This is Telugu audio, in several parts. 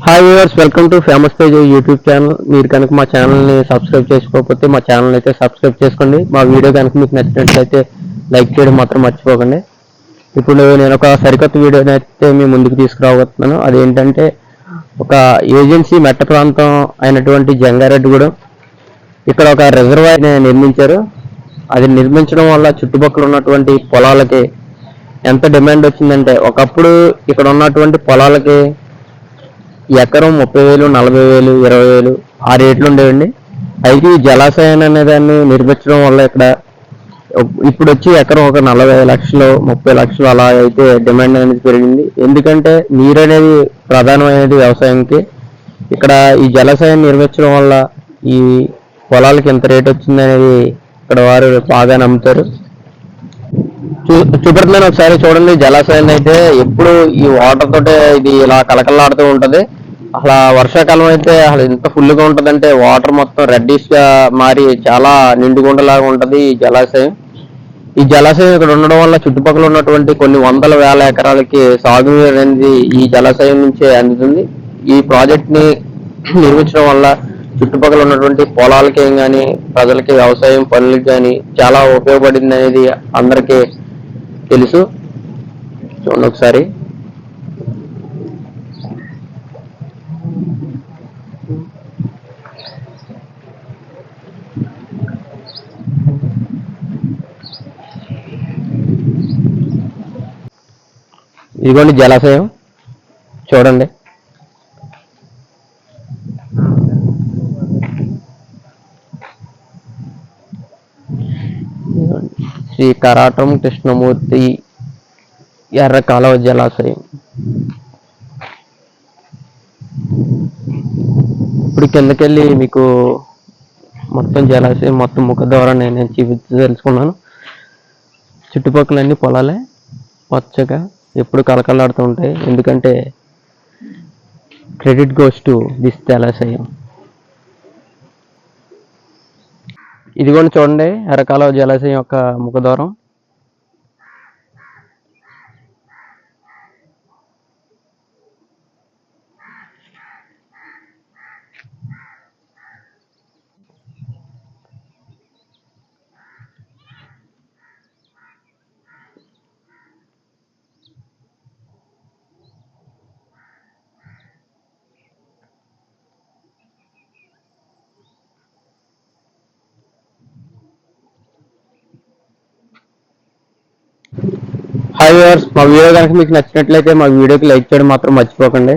Hi viewers, welcome to famous Tej YouTube channel. మీరు కనుక మా ఛానల్ని సబ్స్క్రైబ్ చేసుకోకపోతే మా ఛానల్ అయితే సబ్స్క్రైబ్ చేసుకోండి. మా వీడియో కనుక మీకు నచ్చినట్లయితే లైక్ చేయడం మాత్రం మర్చిపోకండి. ఇప్పుడు నేను ఒక సరికొత్త వీడియోని అయితే మీ ముందుకు తీసుకురాబోతున్నాను. అదేంటంటే ఒక ఏజెన్సీ మెట్ట ప్రాంతం అయినటువంటి జంగారెడ్డిగూడెం ఇక్కడ ఒక రిజర్వాయర్ నిర్మించారు. అది నిర్మించడం వల్ల చుట్టుపక్కల ఉన్నటువంటి పొలాలకి ఎంత డిమాండ్ వచ్చిందంటే, ఒకప్పుడు ఇక్కడ ఉన్నటువంటి పొలాలకి ఎకరం 30,000, 40,000, 20,000 ఆ రేట్లు ఉండేవండి. అయితే ఈ జలాశయాన్ని అనే దాన్ని నిర్మించడం వల్ల ఇక్కడ ఇప్పుడు వచ్చి ఎకరం ఒక 40 లక్షలు, 30 లక్షలు అలా అయితే డిమాండ్ అనేది పెరిగింది. ఎందుకంటే నీరు అనేది ప్రధానమైనది వ్యవసాయంకి. ఇక్కడ ఈ జలాశయాన్ని నిర్మించడం వల్ల ఈ పొలాలకి ఎంత రేట్ వచ్చింది అనేది ఇక్కడ వారు బాగా నమ్ముతారు. చూపెడుతున్నాను, ఒకసారి చూడండి. జలాశయాన్ని అయితే ఎప్పుడు ఈ వాటర్ తోటే ఇది ఇలా కలకలాడుతూ ఉంటది. అసలు వర్షాకాలం అయితే అసలు ఎంత ఫుల్గా ఉంటదంటే వాటర్ మొత్తం రెడ్డిష్ గా మారి చాలా నిండుగుండలాగా ఉంటది ఈ జలాశయం. ఈ జలాశయం ఇక్కడ ఉండడం వల్ల చుట్టుపక్కల ఉన్నటువంటి కొన్ని వందల వేల ఎకరాలకి సాగునీరు అనేది ఈ జలాశయం నుంచే అందుతుంది. ఈ ప్రాజెక్ట్ ని నిర్మించడం వల్ల చుట్టుపక్కల ఉన్నటువంటి పొలాలకి కానీ ప్రజలకి వ్యవసాయం పనులకి కానీ చాలా ఉపయోగపడింది అనేది అందరికీ తెలుసు. చూడండి ఒకసారి. ఇదిగోండి జలాశయం, చూడండి. శ్రీ కరాటం కృష్ణమూర్తి ఎర్ర కాలువ జలాశయం. ఇప్పుడు కిందకెళ్ళి మీకు మొత్తం జలాశయం మొత్తం ముఖద్వారా నేను తెలుసుకున్నాను. చుట్టుపక్కల అన్ని పొలాలే పచ్చగా ఎప్పుడు కలకలాడుతూ ఉంటాయి. ఎందుకంటే క్రెడిట్ గోస్ టు దిస్ జలాశయం. ఇదిగోండి చూడండి, ఎర్రకాలువ జలాశయం యొక్క ముఖద్వారం. హాయ్ వ్యూవర్స్, మా వీడియో కనుక మీకు నచ్చినట్లయితే మా వీడియోకి లైక్ చేయడం మాత్రం మర్చిపోకండి.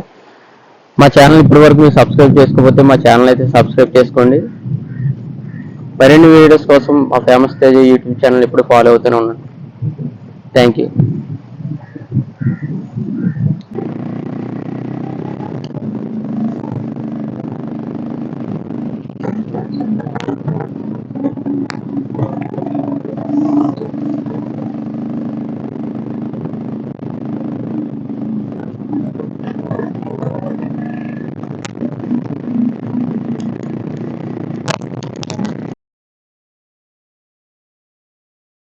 మా ఛానల్ ఇప్పటి వరకు మీరు సబ్స్క్రైబ్ చేసుకోకపోతే మా ఛానల్ అయితే సబ్స్క్రైబ్ చేసుకోండి. మరిన్ని వీడియోస్ కోసం మా ఫేమస్ తేజ్ యూట్యూబ్ ఛానల్ ఇప్పుడు ఫాలో అవుతూనే ఉండండి. Thank you.